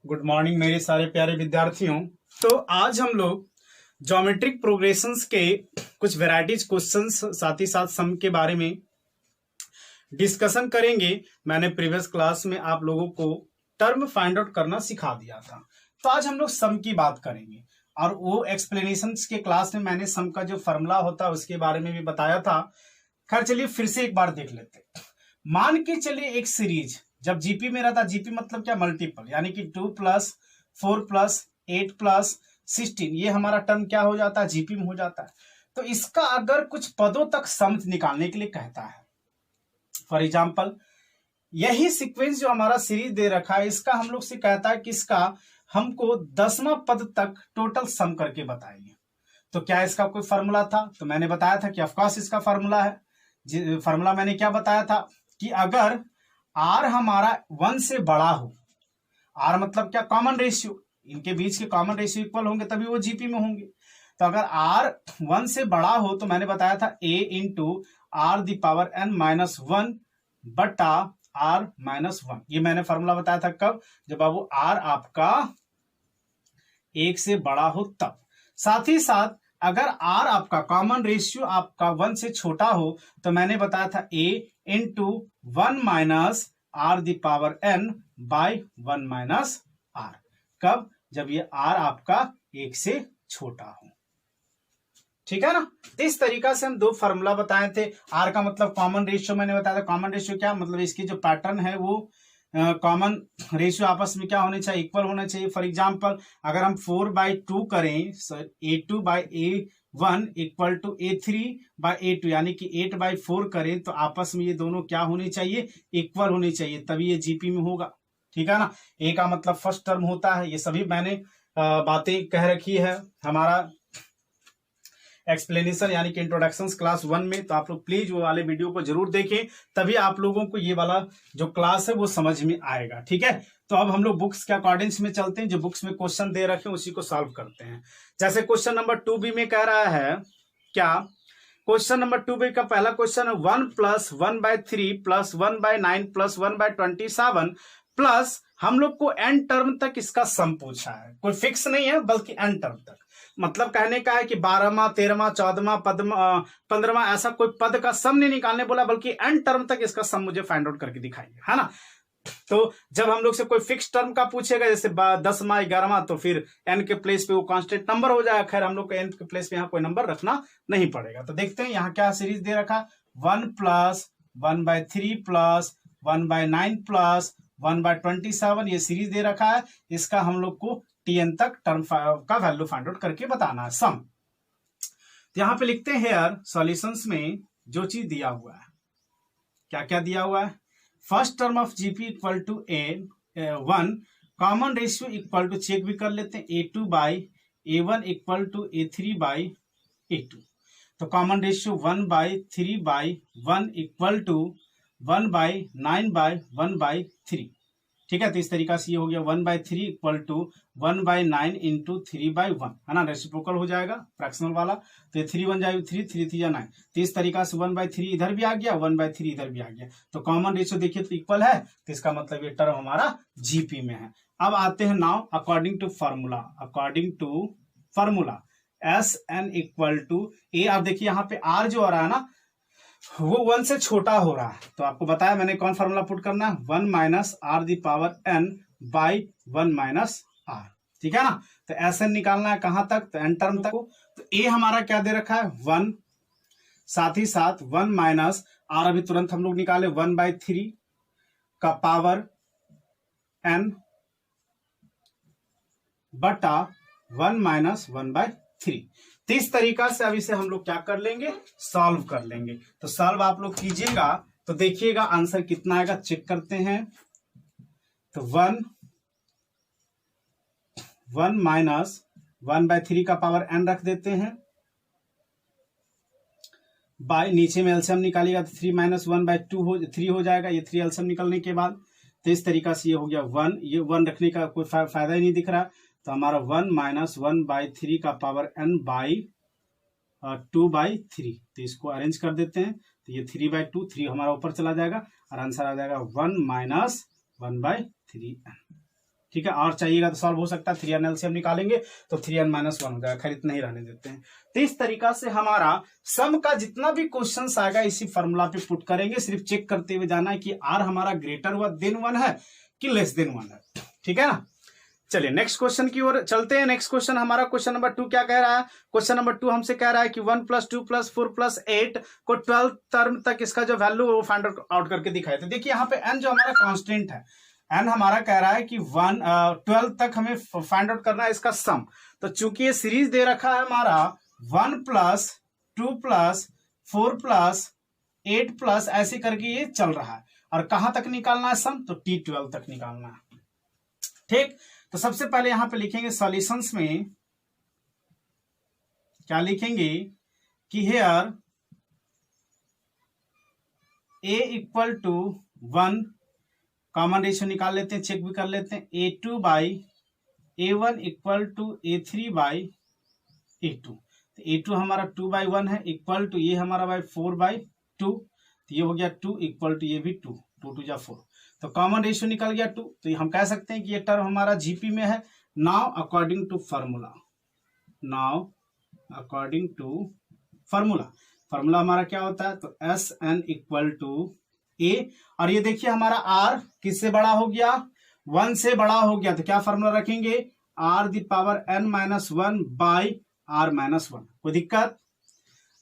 Good morning मेरे सारे प्यारे विद्यार्थियों। तो आज हम लोग ज्योमेट्रिक प्रोग्रेशंस के कुछ वैरायटीज क्वेश्चंस साथ ही साथ सम के बारे में डिस्कशन करेंगे। मैंने प्रीवियस क्लास में आप लोगों को टर्म फाइंड आउट करना सिखा दिया था, तो आज हम लोग सम की बात करेंगे। और वो एक्सप्लेनेशंस के क्लास में मैंने सम का जो फॉर्मूला होता है उसके बारे में भी बताया था। खैर चलिए फिर से एक बार देख लेते हैं। मान के चलिए एक सीरीज जब जीपी में रहता, जीपी मतलब क्या, मल्टीपल, यानी कि 2 + 4 + 8 + 16, ये हमारा टर्म क्या हो जाता है, जीपी में हो जाता है। तो इसका अगर कुछ पदों तक सम निकालने के लिए कहता है, फॉर एग्जाम्पल यही सीक्वेंस जो हमारा सीरीज दे रखा है, इसका हम लोग से कहता है कि इसका हमको 10वां पद तक टोटल सम करके बताइए। तो क्या इसका कोई फॉर्मूला था? तो मैंने बताया था कि ऑफकोर्स इसका फॉर्मूला है। फॉर्मूला मैंने क्या बताया था कि अगर आर हमारा 1 से बड़ा हो, आर मतलब क्या, कॉमन रेशियो, इनके बीच के कॉमन रेशियो इक्वल होंगे तभी वो जीपी में होंगे। तो अगर आर 1 से बड़ा हो तो मैंने बताया था a इंटू r⁻n-1 बटा r-1। ये मैंने फॉर्मूला बताया था कब, जब बाबू आर आपका 1 से बड़ा हो तब। साथ ही साथ अगर आर आपका कॉमन रेशियो आपका 1 से छोटा हो तो मैंने बताया था a इंटू 1 - r⁻n/1 - r। कब? जब ये r आपका 1 से छोटा हो। ठीक है ना। तो इस तरीका से हम दो फार्मूला बताए थे। आर का मतलब कॉमन रेशियो मैंने बताया था। कॉमन रेशियो क्या मतलब, इसकी जो पैटर्न है वो कॉमन रेशियो आपस में क्या होने चाहिए, इक्वल होना चाहिए। फॉर एग्जांपल अगर हम 4/2 करें, a2/a1 इक्वल टू a3/a2, यानी कि 8/4 करें तो आपस में ये दोनों क्या होने चाहिए, इक्वल होने चाहिए, तभी ये जीपी में होगा। ठीक है ना। ए का मतलब फर्स्ट टर्म होता है। ये सभी मैंने बातें कह रखी है हमारा एक्सप्लेनेशन यानी कि इंट्रोडक्शन क्लास 1 में। तो आप लोग प्लीज वो वाले वीडियो को जरूर देखें, तभी आप लोगों को ये वाला जो क्लास है वो समझ में आएगा। ठीक है। तो अब हम लोग बुक्स के अकॉर्डिंग्स में चलते हैं, जो बुक्स में क्वेश्चन दे रखे हैं उसी को सॉल्व करते हैं। जैसे क्वेश्चन नंबर 2B में कह रहा है क्या, क्वेश्चन नंबर 2B का पहला क्वेश्चन है 1 + 1/3 + 1/9 + 1/27 प्लस हम लोग को n टर्म तक इसका सम पूछा है। कोई फिक्स नहीं है बल्कि n टर्म तक, मतलब कहने का है कि 12वां 13वां 14वां 15वां ऐसा कोई पद का सम नहीं निकालने बोला, बल्कि n टर्म तक इसका सम मुझे फाइंड आउट करके दिखाइए, है ना। तो जब हम लोग से कोई फिक्स टर्म का पूछेगा, जैसे 10वां 11वां, तो फिर n के प्लेस पे वो कांस्टेंट नंबर हो जाएगा। खैर हम लोग को n के प्लेस पे यहाँ कोई नंबर रखना नहीं पड़ेगा। तो देखते हैं यहाँ क्या सीरीज दे रखा, 1 + 1/3 + 1/9 + 1/27, ये सीरीज दे रखा है। इसका हम लोग को tn तक टर्म का वैल्यू फाइंड आउट करके बताना है, सम। तो यहां पे लिखते हैं हेयर सॉल्यूशंस में जो चीज दिया हुआ है, क्या क्या दिया हुआ है। First term of GP equal to a1, common ratio equal to, check भी कर लेते हैं, a2/a1 इक्वल टू a3/a2। तो कॉमन रेशियो 1/3/1 इक्वल टू 1/9/1/3। ठीक है। तो इस तरीका से ये हो गया 1/3 इक्वल टू 1/9 इंटू 3/1, है ना, रेसिप्रोकल हो जाएगा फ्रैक्शनल वाला। तो ये 3 1 जाएगा 3, 3 3 9। तो इस तरीका से 1/3 इधर भी आ गया, 1/3 इधर भी आ गया। तो कॉमन रेशियो देखिए तो इक्वल है, तो इसका मतलब ये टर्म हमारा जीपी में है। अब आते हैं now according to formula SN equal to a. आप देखिए यहाँ पे आर जो आ रहा है ना, वो 1 से छोटा हो रहा है। तो आपको बताया मैंने कौन फॉर्मूला पुट करना है, 1 - r⁻n/1 - r। ठीक है ना। तो SN निकालना है कहां तक, तो n टर्म तक। तो a हमारा क्या दे रखा है, 1, साथ ही साथ 1 - r, अभी तुरंत हम लोग निकाले, 1/3 का पावर n बटा 1 - 1/3। तो इस तरीका से अब इसे हम लोग क्या कर लेंगे, सॉल्व कर लेंगे। तो सॉल्व आप लोग कीजिएगा तो देखिएगा आंसर कितना आएगा, चेक करते हैं। तो 1 - 1/3 का पावर n रख देते हैं, बाय नीचे में एलसीएम निकालिएगा तो 3 - 1/3 हो जाएगा। ये 3 एलसीएम निकलने के बाद, तो इस तरीका से ये हो गया 1, ये 1 रखने का कोई फायदा ही नहीं दिख रहा। तो हमारा 1 - 1/3 का पावर n बाई 2/3। तो इसको अरेंज कर देते हैं, तो ये 3/2, 3 हमारा ऊपर चला जाएगा और आंसर आ जाएगा 1 - 1/3n। ठीक है, और चाहिएगा तो सॉल्व हो सकता है, 3n एलसीएम निकालेंगे तो 3n - 1 हो जाएगा, खैर इतना ही रहने देते हैं। तो इस तरीका से हमारा सम का जितना भी क्वेश्चन आएगा इसी फॉर्मूला पे पुट करेंगे, सिर्फ चेक करते हुए जाना है कि आर हमारा ग्रेटर देन 1 है कि लेस देन 1 है, ठीक है ना। चलिए नेक्स्ट क्वेश्चन की ओर चलते हैं। नेक्स्ट क्वेश्चन हमारा क्वेश्चन नंबर 2 क्या कह रहा है? क्वेश्चन नंबर 2 हमसे कह रहा है कि 1 + 2 + 4 + 8 को 12 टर्म तक इसका जो वैल्यू वो फाइंड आउट करके दिखाए। तो देखिए यहाँ पे n जो हमारा कांस्टेंट है, n हमारा कह रहा है कि 12 तक हमें फाइंड आउट करना है इसका सम। तो चूंकि ये सीरीज दे रखा है हमारा 1 + 2 + 4 + 8 + ऐसे करके ये चल रहा है, और कहां तक निकालना है सम? तो T12 तक निकालना है, ठीक। तो सबसे पहले यहां पे लिखेंगे सॉल्यूशंस में क्या लिखेंगे कि हेयर a = 1, कॉमन रेशियो निकाल लेते हैं, चेक भी कर लेते हैं, A2/A1 = A3/A2। तो A2 हमारा 2/1 है, इक्वल टू ये हमारा बाई 4/2, तो ये हो गया 2 इक्वल टू ये भी 2, 2 × 4, तो कॉमन रेशियो निकल गया 2। तो हम कह सकते हैं कि ये टर्म हमारा जीपी में है। नाउ अकॉर्डिंग टू फार्मूला हमारा क्या होता है? तो Sn = A, और ये देखिए हमारा R किससे बड़ा हो गया? 1 से बड़ा हो गया, तो क्या फार्मूला रखेंगे? R⁻n - 1/R-1। कोई दिक्कत?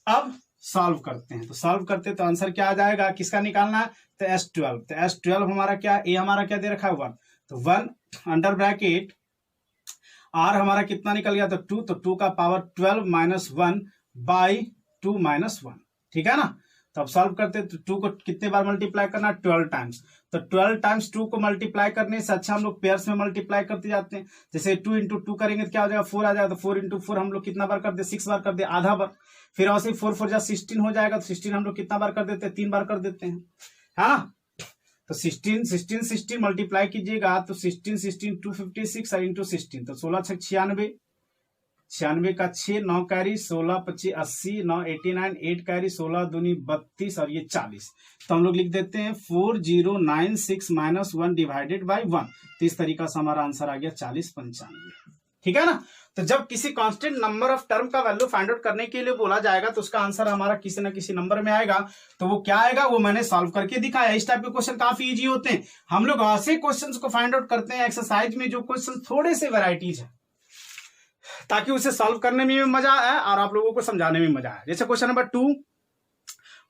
अब सॉल्व करते हैं, तो सॉल्व करते तो आंसर क्या आ जाएगा? किसका निकालना है? तो S12। तो S12 हमारा क्या? ए हमारा क्या दे रखा है? 1, तो 1 अंडर ब्रैकेट R हमारा कितना निकल गया? तो 2, तो 2 का पावर 12 - 1/2 - 1, ठीक है ना। तो अब सॉल्व करते तो 2 को कितने बार मल्टीप्लाई करना? 12 टाइम्स। तो 12 टाइम्स 2 को मल्टीप्लाई करने से अच्छा हम लोग पेयर्स में मल्टीप्लाई करते जाते हैं। जैसे 2 × 2 करेंगे तो क्या हो जाएगा? 4 आ जाएगा, तो 4 × 4 हम लोग कितना बार कर दे? 6 बार कर दे, आधा बार। फिर ऐसे 4 × 4 = 16 हो जाएगा, तो 16 हम लोग कितना बार कर देते हैं? 3 बार कर देते हैं, हाँ। तो 16 मल्टीप्लाई कीजिएगा तो 16 256 और इंटू 16, तो 16 × 6 = 96, 96 का 6, 9 कैरी, 16 × 25 80, 9 89, 8 कैरी, 16 दूनी 32 और ये 40। तो हम लोग लिख देते हैं 4096 - 1 / 1। तो इस तरीका से हमारा आंसर आ गया 4095, ठीक है ना। तो जब किसी कांस्टेंट नंबर ऑफ टर्म का वैल्यू फाइंड आउट करने के लिए बोला जाएगा तो उसका आंसर हमारा किसी ना किसी नंबर में आएगा। तो वो क्या आएगा वो मैंने सॉल्व करके दिखाया। इस टाइप के क्वेश्चन काफी इजी होते हैं। हम लोग ऐसे क्वेश्चंस को फाइंड आउट करते हैं एक्सरसाइज में जो क्वेश्चन थोड़े से वैरायटीज है, ताकि उसे सॉल्व करने में भी मजा आए और आप लोगों को समझाने में मजा आए। जैसे क्वेश्चन नंबर 2,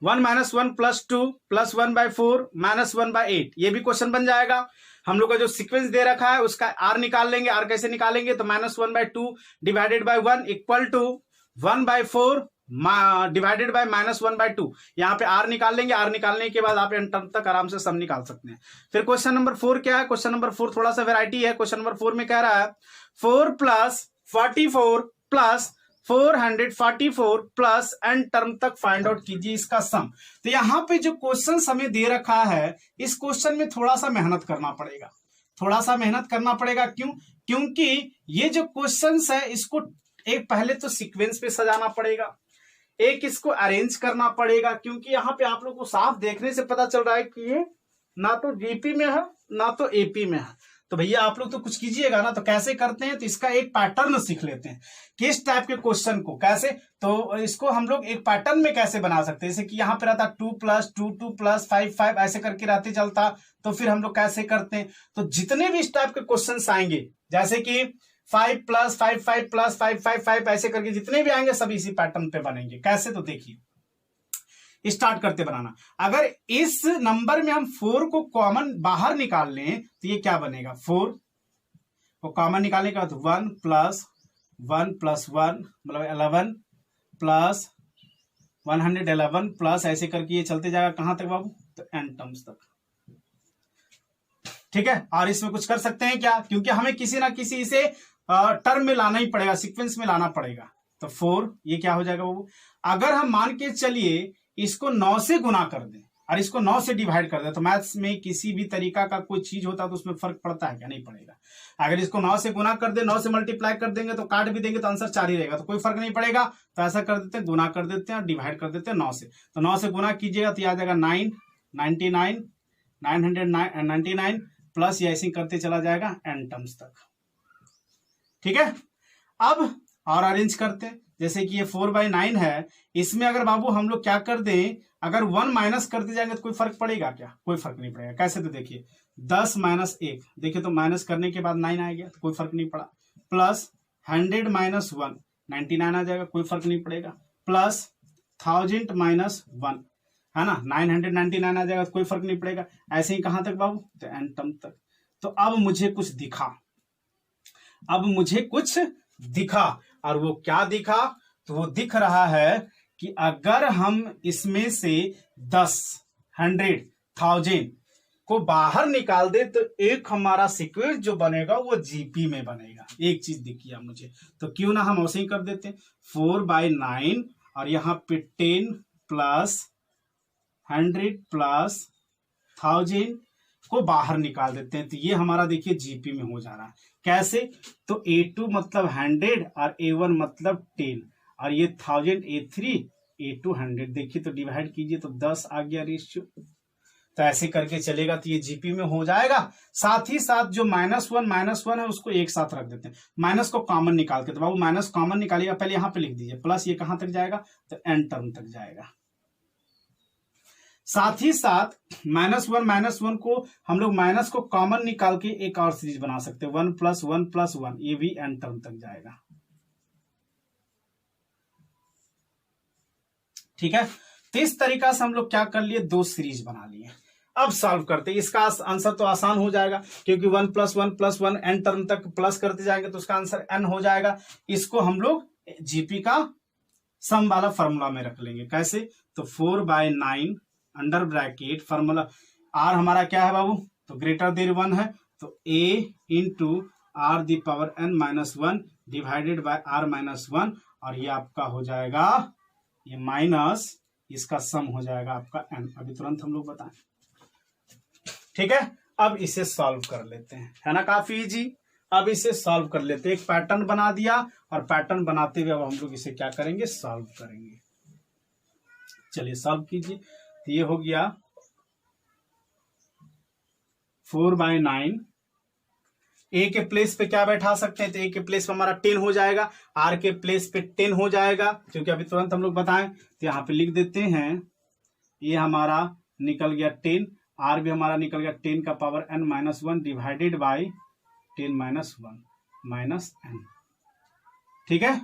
1 - 1 + 2 + 1/4 - 1/8, ये भी क्वेश्चन बन जाएगा। हम लोग का जो सीक्वेंस दे रखा है उसका आर निकाल लेंगे। आर कैसे निकालेंगे? तो -1/2 / 1 इक्वल टू 1/4 डिवाइडेड बाय -1/2। यहाँ पे आर निकाल लेंगे। आर निकालने के बाद आप एन टर्म तक आराम से सम निकाल सकते हैं। फिर क्वेश्चन नंबर 4 क्या है? क्वेश्चन नंबर 4 थोड़ा सा वेराइटी है। क्वेश्चन नंबर 4 में कह रहा है 4 + 44 + 444 प्लस n टर्म तक फाइंड आउट कीजिए इसका सम। तो यहाँ पे जो क्वेश्चन हमें दे रखा है इस क्वेश्चन में थोड़ा सा मेहनत करना पड़ेगा, थोड़ा सा मेहनत करना पड़ेगा। क्यों? क्योंकि ये जो क्वेश्चंस है इसको एक पहले तो सीक्वेंस पे सजाना पड़ेगा, एक इसको अरेंज करना पड़ेगा। क्योंकि यहाँ पे आप लोग को साफ देखने से पता चल रहा है कि ये ना तो जीपी में है ना तो एपी में है। तो भैया आप लोग तो कुछ कीजिएगा ना। तो कैसे करते हैं? तो इसका एक पैटर्न सीख लेते हैं। किस टाइप के क्वेश्चन को कैसे, तो इसको हम लोग एक पैटर्न में कैसे बना सकते हैं। जैसे कि यहाँ पे रहता 2 + 2 2 + 5 5 ऐसे करके रहते चलता। तो फिर हम लोग कैसे करते हैं? तो जितने भी इस टाइप के क्वेश्चन आएंगे, जैसे कि 5 + 5 5 + 5 5 5 ऐसे करके जितने भी आएंगे सब इसी पैटर्न पे बनेंगे। कैसे? तो देखिए स्टार्ट करते बनाना। अगर इस नंबर में हम 4 को कॉमन बाहर निकाल लें तो ये क्या बनेगा? 4 को कॉमन निकालने के बाद 1 + 1 + 1 मतलब 11 प्लस 111 प्लस ऐसे करके ये चलते जाएगा कहां तक बाबू? तो n टर्म्स तक। ठीक है। और इसमें कुछ कर सकते हैं क्या? क्योंकि हमें किसी ना किसी इसे टर्म में लाना ही पड़ेगा, सीक्वेंस में लाना पड़ेगा। तो 4 ये क्या हो जाएगा बाबू? अगर हम मान के चलिए इसको 9 से गुना कर दें और इसको 9 से डिवाइड कर दें, तो मैथ्स में किसी भी तरीका का कोई चीज होता है तो उसमें फर्क पड़ता है क्या? नहीं पड़ेगा। अगर इसको 9 से गुना कर दे, 9 से मल्टीप्लाई कर देंगे तो काट भी देंगे तो आंसर 4 ही रहेगा, तो कोई फर्क नहीं पड़ेगा। तो ऐसा कर देते हैं, गुना कर देते हैं और डिवाइड कर देते हैं 9 से। तो 9 से गुना कीजिएगा तो आ जाएगा 9 99 999 प्लस ये ऐसे ही करते चला जाएगा n टर्म्स तक। ठीक है, अब और अरेंज करते हैं, जैसे कि ये 4/9 है, इसमें अगर बाबू हम लोग क्या कर दें, अगर 1 माइनस करते जाएंगे तो कोई फर्क पड़ेगा क्या? कोई फर्क नहीं पड़ेगा। कैसे? तो देखिए 10 माइनस 1, देखिए तो माइनस करने के बाद 9 आ गया तो कोई फर्क नहीं पड़ा। प्लस 100 माइनस 1 99 आ जाएगा, कोई फर्क नहीं पड़ेगा। प्लस 1000 माइनस 1 है ना, 999 आ जाएगा तो कोई फर्क नहीं पड़ेगा। ऐसे ही कहां तक बाबू? तो n टर्म तक। तो अब मुझे कुछ दिखा, और वो क्या दिखा? तो वो दिख रहा है कि अगर हम इसमें से 10, 100, 1000 को बाहर निकाल दे तो एक हमारा सीक्वेंस जो बनेगा वो जीपी में बनेगा। एक चीज दिखी है मुझे, तो क्यों ना हम ऐसे ही कर देते हैं, 4/9 और यहाँ पे 10 प्लस 100 प्लस 1000 को बाहर निकाल देते हैं, तो ये हमारा देखिए जीपी में हो जा रहा है। कैसे? तो A2 मतलब 100 और A1 मतलब 10 और ये 1000 A3 A2 100, देखिए तो डिवाइड कीजिए तो 10 आ गया रेशियो। तो ऐसे करके चलेगा तो ये जीपी में हो जाएगा। साथ ही साथ जो -1 है उसको एक साथ रख देते हैं, माइनस को कॉमन निकाल के, तो बाबू माइनस कॉमन निकालिएगा, पहले यहां पे लिख दीजिए प्लस, ये कहां तक जाएगा? तो n टर्म तक जाएगा। साथ ही साथ -1 को हम लोग माइनस को कॉमन निकाल के एक और सीरीज बना सकते हैं, 1 + 1 + 1, ये भी n टर्म तक जाएगा। ठीक है, तो इस तरीका से हम लोग क्या कर लिए, 2 सीरीज बना लिए। अब सॉल्व करते हैं, इसका आंसर तो आसान हो जाएगा क्योंकि 1 + 1 + 1 n टर्म तक प्लस करते जाएंगे तो उसका आंसर n हो जाएगा। इसको हम लोग जीपी का सम वाला फॉर्मूला में रख लेंगे। कैसे? तो 4/9 अंडर ब्रैकेट फॉर्मूला, r हमारा क्या है बाबू? तो ग्रेटर देन 1 है, तो a × r⁻n−1 divided by r−1, और ये आपका हो जाएगा, ये माइनस इसका सम हो जाएगा आपका n। अभी तुरंत हम लोग बताएं। ठीक है, अब इसे सॉल्व कर लेते हैं, है ना, काफी इजी। अब इसे सॉल्व कर लेते हैं, एक पैटर्न बना दिया, और पैटर्न बनाते हुए अब हम लोग इसे क्या करेंगे, सॉल्व करेंगे। चलिए सॉल्व कीजिए। तो ये हो गया 4/9, ए के प्लेस पे क्या बैठा सकते हैं, तो ए के प्लेस पे हमारा 10 हो जाएगा, आर के प्लेस पे 10 हो जाएगा, क्योंकि अभी तुरंत हम लोग बताएं। तो यहाँ पे लिख देते हैं, ये हमारा निकल गया 10, आर भी हमारा निकल गया 10 का power n-1 divided by 10-1 -n। ठीक है,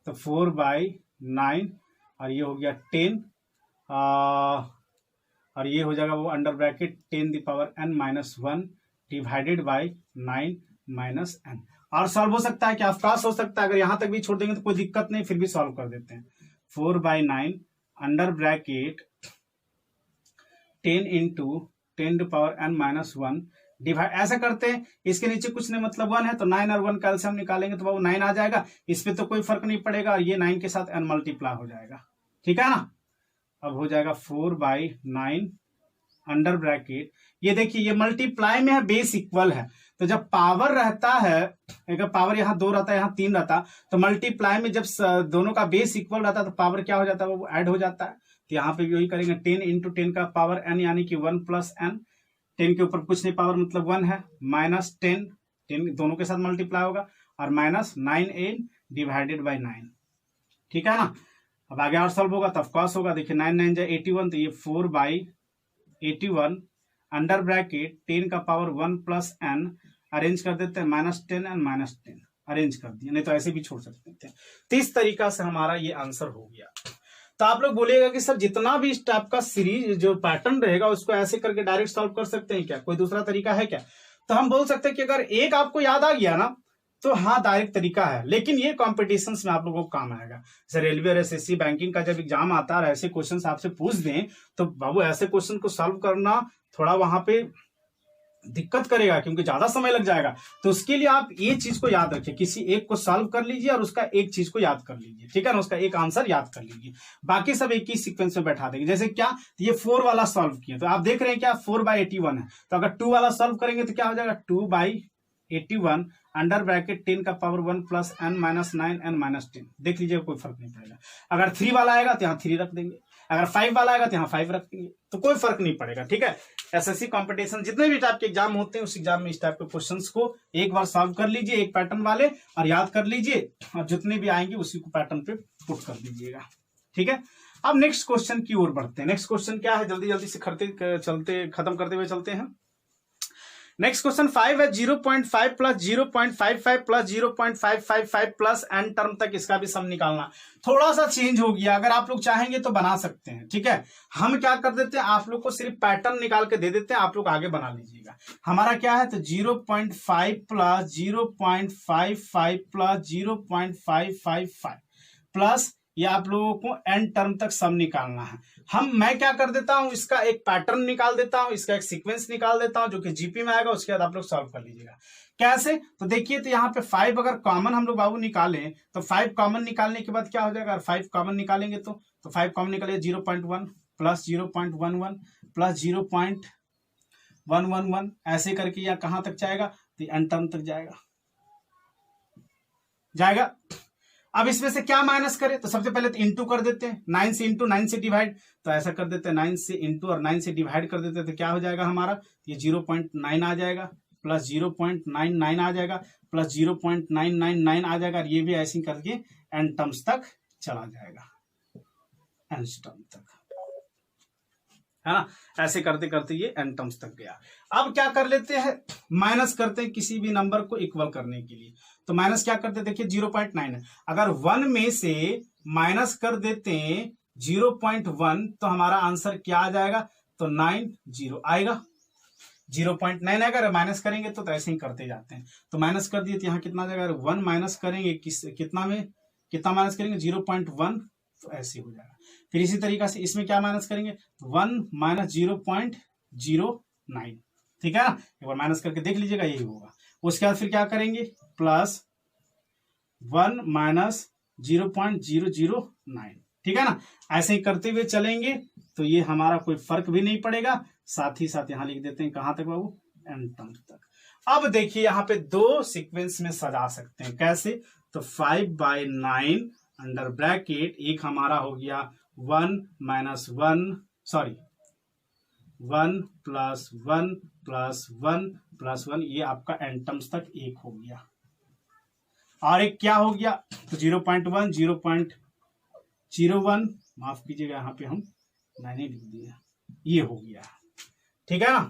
तो 4/9 और ये हो गया 10 और ये हो जाएगा वो under bracket 10⁻n-1 divided by 9 -n। और सॉल्व हो सकता है क्या? ऑफकोर्स हो सकता है, अगर यहां तक भी छोड़ देंगे तो कोई दिक्कत नहीं, फिर भी सॉल्व कर देते हैं। 4/9 अंडर ब्रैकेट 10 × 10⁻n-1 डिवाइड, ऐसा करते हैं, इसके नीचे कुछ नहीं मतलब 1 है, तो 9 और 1 कैल्शियम निकालेंगे तो वो 9 आ जाएगा, इस पे तो कोई फर्क नहीं पड़ेगा, और ये 9 के साथ n मल्टीप्लाई हो जाएगा। ठीक है ना, अब हो जाएगा 4/9 अंडर ब्रैकेट, ये देखिए ये मल्टीप्लाई में है, बेस इक्वल है, तो जब पावर रहता है, अगर पावर यहाँ 2 रहता है, यहाँ 3 रहता, तो मल्टीप्लाई में जब दोनों का बेस इक्वल रहता है तो पावर क्या हो जाता है, वो ऐड हो जाता है। तो यहाँ पे भी वही करेंगे, 10 × 10 का पावर n, यानी कि 1 + n, 10 के ऊपर कुछ नहीं, पावर मतलब 1 है, -10, 10 दोनों के साथ मल्टीप्लाई होगा, और -9n डिवाइडेड बाय 9। ठीक है ना, अब आगे और सॉल्व होगा तब कॉस होगा, देखिए 9 9 जाए 81, तो ये 4/81 अंडर ब्रैकेट 10 का पावर 1 + n, अरेंज कर देते हैं, -10 और -10 अरेंज कर दिया, नहीं तो ऐसे भी छोड़ सकते थे। तो इस तरीका से हमारा ये आंसर हो गया। तो आप लोग बोलिएगा कि सर जितना भी इस टाइप का सीरीज जो पैटर्न रहेगा उसको ऐसे करके डायरेक्ट सॉल्व कर सकते हैं क्या, कोई दूसरा तरीका है क्या? तो हम बोल सकते हैं कि अगर एक आपको याद आ गया ना, तो हाँ डायरेक्ट तरीका है, लेकिन ये कॉम्पिटिशन्स में आप लोगों को काम आएगा। जैसे रेलवे और एसएससी बैंकिंग का जब एग्जाम आता है और ऐसे क्वेश्चन आपसे पूछ दें, तो बाबू ऐसे क्वेश्चन को सॉल्व करना थोड़ा वहां पे दिक्कत करेगा, क्योंकि ज्यादा समय लग जाएगा। तो उसके लिए आप ये चीज को याद रखिए, किसी एक को सॉल्व कर लीजिए और उसका एक चीज को याद कर लीजिए, ठीक है ना, उसका एक आंसर याद कर लीजिए, बाकी सब एक ही सीक्वेंस में बैठा देंगे। जैसे क्या, ये 4 वाला सॉल्व किया, तो आप देख रहे हैं क्या 4/81 है, तो अगर 2 वाला सॉल्व करेंगे तो क्या हो जाएगा, 2/81 अंडर ब्रैकेट 10 का पावर 1 + n - 9 n - 10, देख लीजिए कोई फर्क नहीं पड़ेगा। अगर 3 वाला आएगा तो यहाँ 3 रख देंगे, अगर 5 वाला आएगा तो यहाँ 5 रखेंगे, तो कोई फर्क नहीं पड़ेगा। ठीक है, एसएससी कंपटीशन जितने भी टाइप के एग्जाम होते हैं उस एग्जाम में इस टाइप के क्वेश्चंस को एक बार सॉल्व कर लीजिए, एक पैटर्न वाले, और याद कर लीजिए, और जितने भी आएंगे उसी को पैटर्न पे पुट कर दीजिएगा। ठीक है, अब नेक्स्ट क्वेश्चन की ओर बढ़ते हैं। नेक्स्ट क्वेश्चन क्या है, जल्दी जल्दी से खत्म करते हुए चलते हैं। नेक्स्ट क्वेश्चन 5 है, 0.5 plus 0.55 plus 0.555 plus n term तक इसका भी सम निकालना। थोड़ा सा चेंज हो गया, अगर आप लोग चाहेंगे तो बना सकते हैं। ठीक है, हम क्या कर देते हैं, आप लोग को सिर्फ पैटर्न निकाल के दे देते हैं, आप लोग आगे बना लीजिएगा। हमारा क्या है, तो 0.5 प्लस 0.55 प्लस 0.555 प्लस ये आप लोगों को n टर्म तक सम निकालना है। मैं क्या कर देता हूं, इसका एक पैटर्न निकाल देता हूं, इसका एक सीक्वेंस निकाल देता हूं जो कि जीपी में आएगा, उसके बाद आप लोग सॉल्व कर लीजिएगा। कैसे, तो देखिए, तो यहाँ पे 5 अगर कॉमन हम लोग बाबू निकालें तो 5 कॉमन निकालने के बाद क्या हो जाएगा, 5 कॉमन निकालेंगे तो 5 कॉमन निकालिए 0.1 प्लस 0.11 प्लस 0.111 ऐसे करके यह कहां तक जाएगा, तो n टर्म तक जाएगा। अब इसमें से क्या माइनस करें, तो सबसे पहले तो इंटू कर देते हैं, 9 से इंटू, 9 से डिवाइड, तो ऐसा कर देते हैं 9 से इंटू और 9 से डिवाइड कर देते हैं, तो क्या हो जाएगा हमारा, ये 0.9 आ जाएगा प्लस 0.99 आ जाएगा प्लस 0.999 आ जाएगा, और ये भी ऐसे करके n टर्म्स तक चला जाएगा, n टर्म तक, है ना। ऐसे करते करते ये n टर्म्स तक गया। अब क्या कर लेते हैं, माइनस करते हैं किसी भी नंबर को इक्वल करने के लिए, तो माइनस क्या करते हैं, देखिए 0.9 है, अगर 1 में से माइनस कर देते हैं 0.1 तो हमारा आंसर क्या आ जाएगा, तो 90 आएगा, 0.9 अगर माइनस करेंगे तो ऐसे ही करते जाते हैं। तो माइनस कर दिए तो यहाँ कितना जाएगा, 1 माइनस करेंगे कितना माइनस करेंगे, 0.1, तो ऐसे हो जाएगा। फिर इसी तरीका से इसमें क्या माइनस करेंगे, 1 माइनस 0.09, ठीक है ना, एक बार माइनस करके देख लीजिएगा, यही होगा। उसके बाद फिर क्या करेंगे, प्लस 1 माइनस 0.009, ठीक है ना। ऐसे ही करते हुए चलेंगे तो ये हमारा कोई फर्क भी नहीं पड़ेगा। साथ ही साथ यहां लिख देते हैं कहां तक बाबू, n टर्म तक। अब देखिए यहाँ पे दो सीक्वेंस में सजा सकते हैं, कैसे, तो 5/9 अंडर ब्रैकेट, एक हमारा हो गया 1 प्लस 1 प्लस 1 प्लस 1, ये आपका n टर्म्स तक एक हो गया। और एक क्या हो गया, तो 0.1 0.01, माफ कीजिएगा यहाँ पे हम मैंने लिख दिया, ये हो गया, ठीक है ना।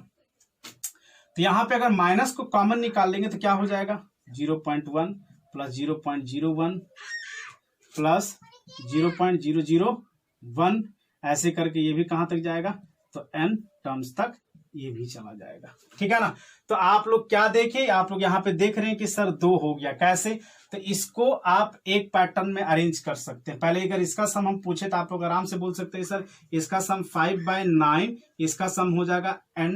तो यहाँ पे अगर माइनस को कॉमन निकाल लेंगे तो क्या हो जाएगा, 0.1 प्लस 0.01 प्लस 0.001, ऐसे करके ये भी कहां तक जाएगा, तो n टर्म्स तक ये भी चला जाएगा, ठीक है ना। तो आप लोग क्या देखें, आप लोग यहाँ पे देख रहे हैं कि सर 2 हो गया, कैसे, तो इसको आप एक पैटर्न में अरेंज कर सकते हैं। पहले अगर इसका सम हम पूछे तो आप लोग आराम से बोल सकते हैं सर इसका सम 5/9, इसका सम हो जाएगा n,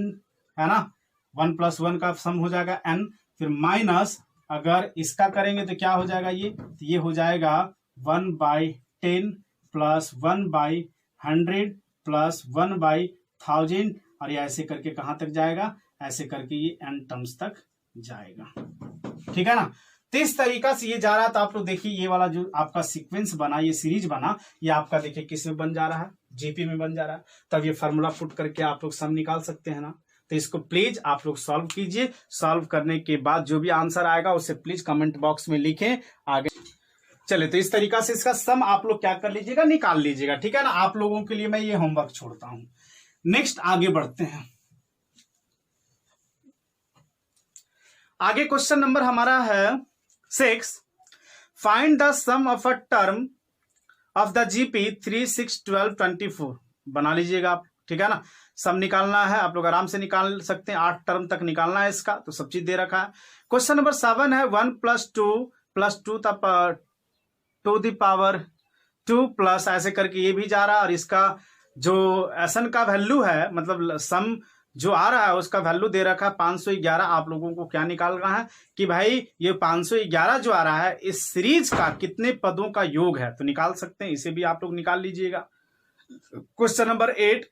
है ना, 1 प्लस 1 का सम हो जाएगा n, फिर माइनस अगर इसका करेंगे तो क्या हो जाएगा, ये हो जाएगा 1/10 प्लस 1/100 प्लस 1/1000, और ये ऐसे करके कहां तक जाएगा, ऐसे करके ये n टर्म्स तक जाएगा, ठीक है ना। तो इस तरीका से ये जा रहा है। तो आप लोग देखिए ये वाला जो आपका सीक्वेंस बना, ये सीरीज बना, ये आपका देखिए किस में बन जा रहा है, जीपी में बन जा रहा है। तब ये फार्मूला पुट करके आप लोग सम निकाल सकते हैं ना। तो इसको प्लीज आप लोग सॉल्व कीजिए, सॉल्व करने के बाद जो भी आंसर आएगा उसे प्लीज कमेंट बॉक्स में लिखें आगे। चले, तो इस तरीका से इसका सम आप लोग क्या कर लीजिएगा, निकाल लीजिएगा, ठीक है ना। आप लोगों के लिए मैं ये होमवर्क छोड़ता हूं। नेक्स्ट आगे बढ़ते हैं। आगे क्वेश्चन नंबर हमारा है 6, find the sum of a term of the GP 3, 6, 12, 24। बना लीजिएगा आप, ठीक है ना। सम निकालना है, आप लोग आराम से निकाल सकते हैं, 8 टर्म तक निकालना है इसका, तो सब चीज दे रखा है। क्वेश्चन नंबर 7 है 1 + 2 + 2 टू द पावर 2 प्लस, ऐसे करके ये भी जा रहा है। और इसका जो एसन का वैल्यू है, मतलब सम जो आ रहा है उसका वैल्यू दे रखा है 511। आप लोगों को क्या निकालना है कि भाई ये 511 जो आ रहा है इस सीरीज का कितने पदों का योग है, तो निकाल सकते हैं, इसे भी आप लोग निकाल लीजिएगा। Question number 8,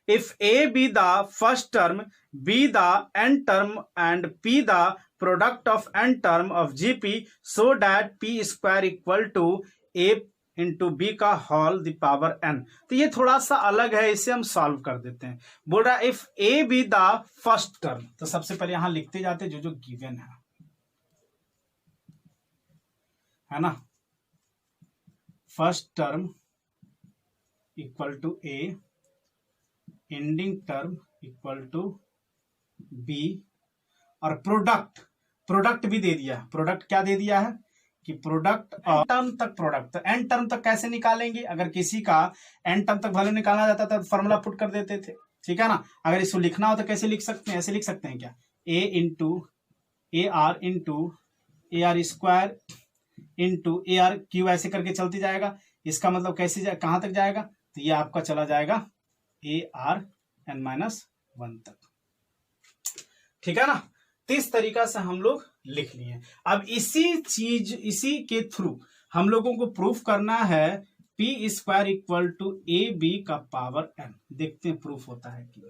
if A be the first term, B the n term and p the product of n term of GP, so that p² = a into B का होल द पावर n। तो ये थोड़ा सा अलग है, इसे हम solve कर देते हैं। बोल रहा है if a B the first term, तो सबसे पहले यहां लिखते जाते जो जो गिवन है ना। First term equal to a, ending term equal to b, और प्रोडक्ट भी दे दिया। प्रोडक्ट क्या दे दिया है कि प्रोडक्ट और टर्म तक प्रोडक्ट। तो एन टर्म तक कैसे निकालेंगे, अगर किसी का एन टर्म तक वैल्यू निकालना जाता था तो फॉर्मूला पुट कर देते थे, ठीक है ना। अगर इसको लिखना हो तो कैसे लिख सकते हैं, ऐसे लिख सकते हैं क्या, a into A R into A R square into A r cube, ऐसे करके चलते जाएगा। इसका मतलब कैसे कहां तक जाएगा, तो ये आपका चला जाएगा ए आर एन माइनस 1 तक, ठीक है ना। तो इस तरीका से हम लोग लिख लिए। अब इसी के थ्रू हम लोगों को प्रूफ करना है P square equal to A B का पावर एन। देखते हैं प्रूफ होता है कि,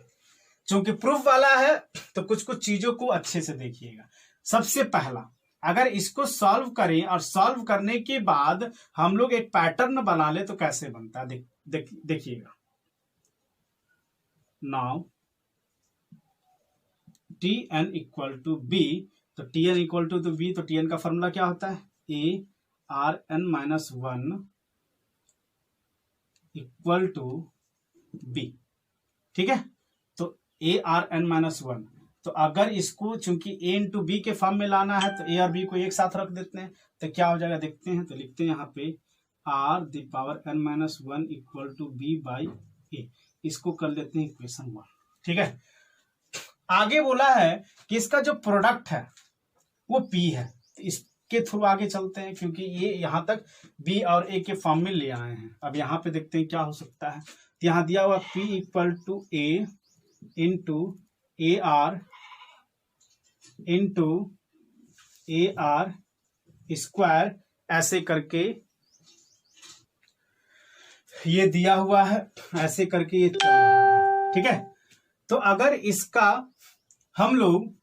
चूंकि प्रूफ वाला है तो कुछ कुछ चीजों को अच्छे से देखिएगा। सबसे पहला, अगर इसको सॉल्व करें और सॉल्व करने के बाद हम लोग एक पैटर्न बना ले तो कैसे बनता है, देखिएगा। Now t n equal to b, तो t n equal to b, तो टी एन का फॉर्मूला क्या होता है, a r n minus 1 equal to b, ठीक है। तो ए आर एन माइनस 1, तो अगर इसको चूंकि ए इंटू बी के फॉर्म में लाना है तो ए और बी को एक साथ रख देते हैं, तो क्या हो जाएगा देखते हैं। तो लिखते हैं यहाँ पे r the power n minus 1 equal to b by a, इसको कर लेते हैं इक्वेशन 1, ठीक है। आगे बोला है कि इसका जो प्रोडक्ट है वो P है, तो इसके थ्रू आगे चलते हैं क्योंकि ये यहां तक B और A के फॉर्म में ले आए हैं। अब यहां पे देखते हैं क्या हो सकता है। तो यहां दिया हुआ P equal to A into A R into A R square, ऐसे करके ये दिया हुआ है, ऐसे करके ये चल रहा है, ठीक है। तो अगर इसका हम लोग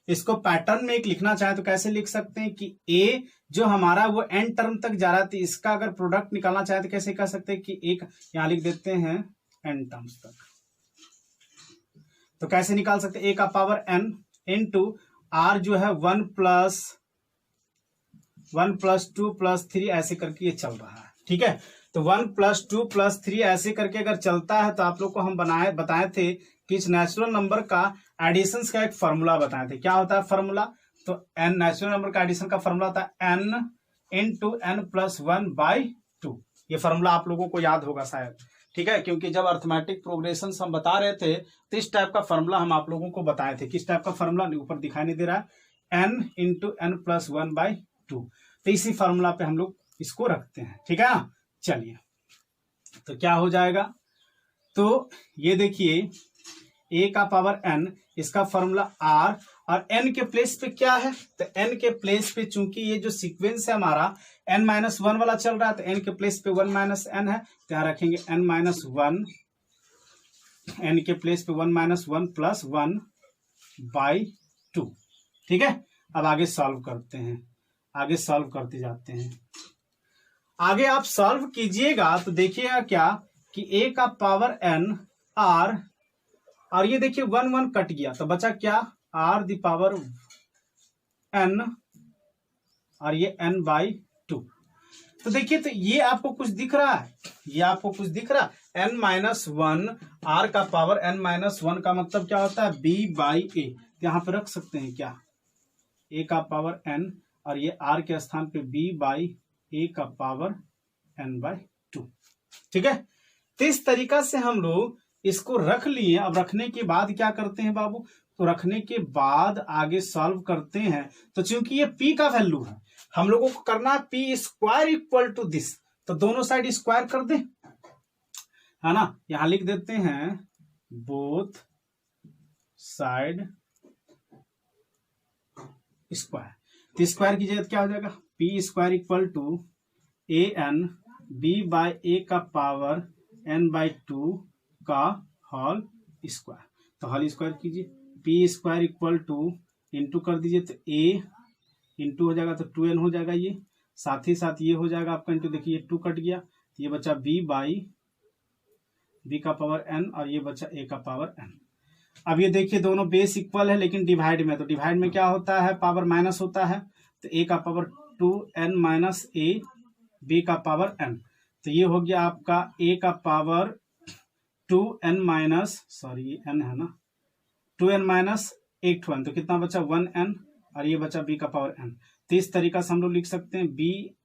इसको पैटर्न में एक लिखना चाहे तो कैसे लिख सकते हैं कि ए जो हमारा वो एन टर्म तक जा रहा था, इसका अगर प्रोडक्ट निकालना चाहे तो कैसे कर सकते हैं कि एक यहां लिख देते हैं एन टर्म्स तक। तो कैसे निकाल सकते हैं, ए का पावर एन इंटू आर जो है 1 प्लस 2 प्लस 3 ऐसे करके ये चल रहा है, ठीक है। तो 1 प्लस 2 प्लस 3 ऐसे करके अगर चलता है तो आप लोग को हम बताए थे कि इस नेचुरल नंबर का एडिशन का एक फॉर्मूला बताए थे। क्या होता है फॉर्मूला, तो एन नेचुरल नंबर का एडिशन का फॉर्मूला होता है N into N plus 1 by 2। ये फॉर्मूला आप लोगों को याद होगा शायद, ठीक है, क्योंकि जब अर्थमेटिक प्रोग्रेशन हम बता रहे थे तो इस टाइप का फॉर्मूला हम आप लोगों को बताए थे। किस टाइप का फॉर्मूला, ऊपर दिखाई नहीं दे रहा है, N into N plus 1 by 2। तो इसी फॉर्मूला पे हम लोग इसको रखते हैं, ठीक है ना। चलिए, तो क्या हो जाएगा, तो ये देखिए ए का पावर एन, इसका फॉर्मूला आर, और एन के प्लेस पे क्या है, तो एन के प्लेस पे चूंकि ये जो सीक्वेंस है हमारा एन माइनस 1 वाला चल रहा है, तो एन के प्लेस पे 1 माइनस एन है, तो यहां रखेंगे एन माइनस 1, एन के प्लेस पे 1 माइनस 1 प्लस 1 बाई 2, ठीक है। अब आगे सॉल्व करते हैं, आगे सॉल्व करते जाते हैं। आगे आप सॉल्व कीजिएगा तो देखिएगा क्या कि ए का पावर एन आर, और ये देखिए 1 1 कट गया तो बचा क्या, आर द पावर एन, और ये एन बाई 2। तो देखिए, तो ये आपको कुछ दिख रहा है, ये आपको कुछ दिख रहा है, एन माइनस 1, आर का पावर एन माइनस 1 का मतलब क्या होता है, बी बाई ए। यहां पे रख सकते हैं क्या, ए का पावर एन, और ये आर के स्थान पे बी बाई ए का पावर एन बाई 2, ठीक है। तो इस तरीका से हम लोग इसको रख लिए। अब रखने के बाद क्या करते हैं बाबू, तो रखने के बाद आगे सॉल्व करते हैं। तो चूंकि ये p का वैल्यू है, हम लोगों को करना है P square equal to this, तो दोनों साइड स्क्वायर कर दे, है ना। यहां लिख देते हैं बोथ साइड स्क्वायर। तो स्क्वायर की जगह क्या हो जाएगा, p square equal to a n b by a का पावर एन बाई 2 का होल स्क्वायर। तो होल स्क्वायर कीजिए, p square equal to into कर दीजिए, तो ए इंटू हो जाएगा तो 2n हो जाएगा, ये साथ ही साथ ये हो जाएगा आपका इंटू, देखिए 2 कट गया, ये बचा b बाई b का पावर n और ये बचा a का पावर n। अब ये देखिए दोनों बेस इक्वल है लेकिन डिवाइड में, तो डिवाइड में क्या होता है, पावर माइनस होता है, तो a का power 2n minus a b का पावर n। तो ये हो गया आपका a का पावर 2n माइनस, सॉरी ये n है ना, 2n माइनस 8 तो कितना बचा 1n और ये बचा b का पावर n। तो इस तरीका से हम लोग लिख सकते हैं b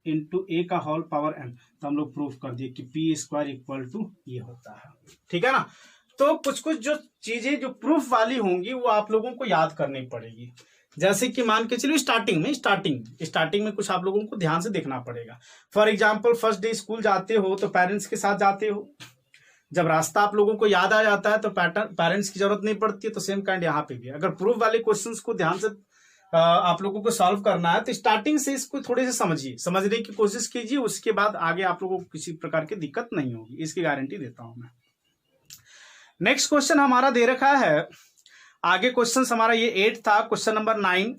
इंटू ए का होल पावर n। तो हम लोग प्रूफ कर दिए कि पी स्क्वायर इक्वल टू ये होता है, ठीक है ना। तो कुछ कुछ जो चीजें जो प्रूफ वाली होंगी वो आप लोगों को याद करनी पड़ेगी। जैसे कि मान के चलिए स्टार्टिंग में कुछ आप लोगों को ध्यान से देखना पड़ेगा। For example first day school जाते हो तो पेरेंट्स के साथ जाते हो, जब रास्ता आप लोगों को याद आ जाता है तो पेरेंट्स की जरूरत नहीं पड़ती है। तो सेम काइंड यहाँ पे भी, अगर प्रूफ वाले क्वेश्चंस को ध्यान से आप लोगों को सॉल्व करना है तो स्टार्टिंग से इसको थोड़े से समझने की कोशिश कीजिए, उसके बाद आगे आप लोगों को किसी प्रकार की दिक्कत नहीं होगी, इसकी गारंटी देता हूं मैं। नेक्स्ट क्वेश्चन हमारा दे रखा है, आगे क्वेश्चन हमारा ये 8 था, क्वेश्चन नंबर 9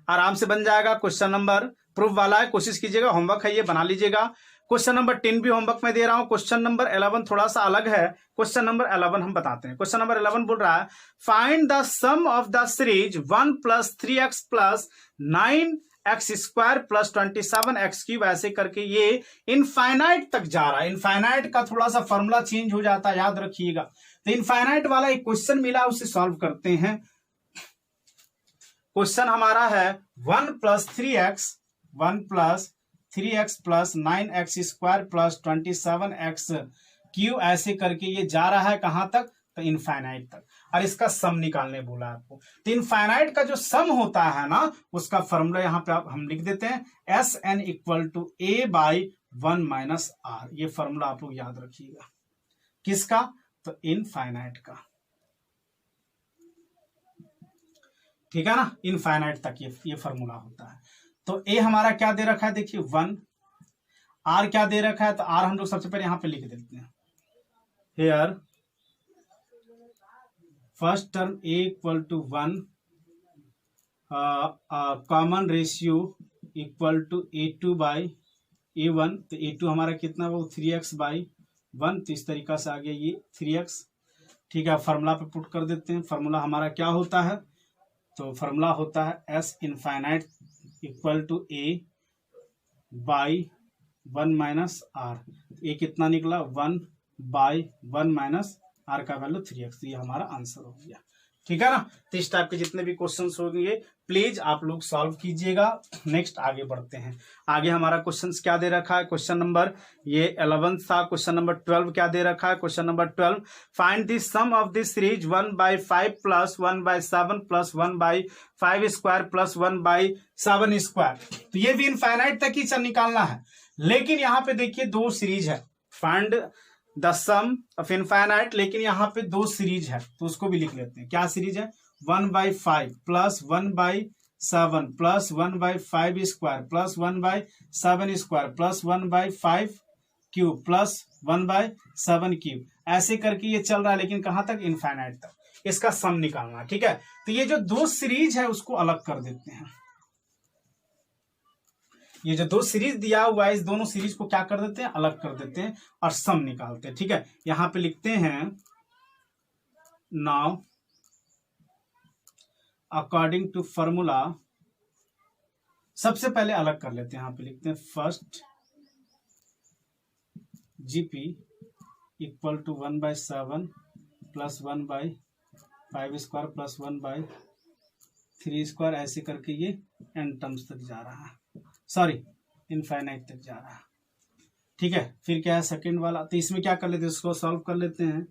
आराम से बन जाएगा। क्वेश्चन नंबर प्रूफ वाला है, कोशिश कीजिएगा, होमवर्क है ये, बना लीजिएगा। क्वेश्चन नंबर 10 भी होमवर्क में दे रहा हूं। क्वेश्चन नंबर 11 थोड़ा सा अलग है। क्वेश्चन नंबर 11 हम बताते हैं। क्वेश्चन नंबर 11 बोल रहा है find the sum of the series 1 + 3x + 9x² + 27x³ ऐसे करके ये इनफाइनाइट तक जा रहा है। इनफाइनाइट का थोड़ा सा फॉर्मूला चेंज हो जाता है, याद रखिएगा। तो इनफाइनाइट वाला एक क्वेश्चन मिला, उसे सॉल्व करते हैं। क्वेश्चन हमारा है 1 + 3x + 9x² + 27x³ ऐसे करके ये जा रहा है कहां तक, तो इनफाइनाइट तक, और इसका सम निकालने बोला आपको। तो इनफाइनाइट का जो सम होता है ना, उसका फॉर्मूला यहां पे हम लिख देते हैं Sn = a/1 - r। ये फॉर्मूला आप लोग याद रखिएगा, किसका, तो इनफाइनाइट का, ठीक है ना। इनफाइनाइट तक ये फॉर्मूला होता है। तो ए हमारा क्या दे रखा है, देखिए 1, आर क्या दे रखा है, तो आर हम लोग सबसे पहले यहां पे लिख देते हैं। Hair first term a = 1, common ratio = a2/a1। तो a2 हमारा कितना वो 3x/1। तो इस तरीका से आ गया ये 3x, ठीक है। फॉर्मूला पे पुट कर देते हैं। फॉर्मूला हमारा क्या होता है, तो फॉर्मूला होता है S इनफाइनाइट = a/1 - r। ये कितना निकला 1/1 - r का वैल्यू 3x। ये हमारा आंसर हो गया, ठीक है ना। तो इस टाइप के जितने भी क्वेश्चंस होंगे प्लीज आप लोग सॉल्व कीजिएगा। नेक्स्ट आगे बढ़ते हैं। आगे हमारा क्वेश्चंस क्या दे रखा है, क्वेश्चन नंबर ये 11 था। क्वेश्चन नंबर 12 क्या दे रखा है, question number 12 find the sum of the series 1/5 + 1/7 + 1/5² + 1/7²। तो ये भी इनफाइनाइट तक ही निकालना है, लेकिन यहाँ पे देखिए दो सीरीज है। Find the sum of infinite, लेकिन यहाँ पे दो सीरीज है, तो उसको भी लिख लेते हैं। क्या सीरीज है, 1/5 + 1/7 + 1/5² + 1/7² + 1/5³ + 1/7³ ऐसे करके ये चल रहा है, लेकिन कहां तक, इनफाइनाइट तक। इसका सम निकालना, ठीक है। तो ये जो दो सीरीज है उसको अलग कर देते हैं। ये जो दो सीरीज दिया हुआ है, इस दोनों सीरीज को क्या कर देते हैं, अलग कर देते हैं और सम निकालते हैं, ठीक है। यहां पे लिखते हैं नाउ अकॉर्डिंग टू फॉर्मूला, सबसे पहले अलग कर लेते हैं। यहां पे लिखते हैं फर्स्ट GP = 1/7 + 1/5² + 1/3² ऐसे करके ये n टर्म्स तक जा रहा है, सॉरी इनफाइनाइट तक जा रहा है, ठीक है। फिर क्या है सेकंड वाला, तो इसमें क्या कर लेते हैं, इसको सॉल्व कर लेते हैं।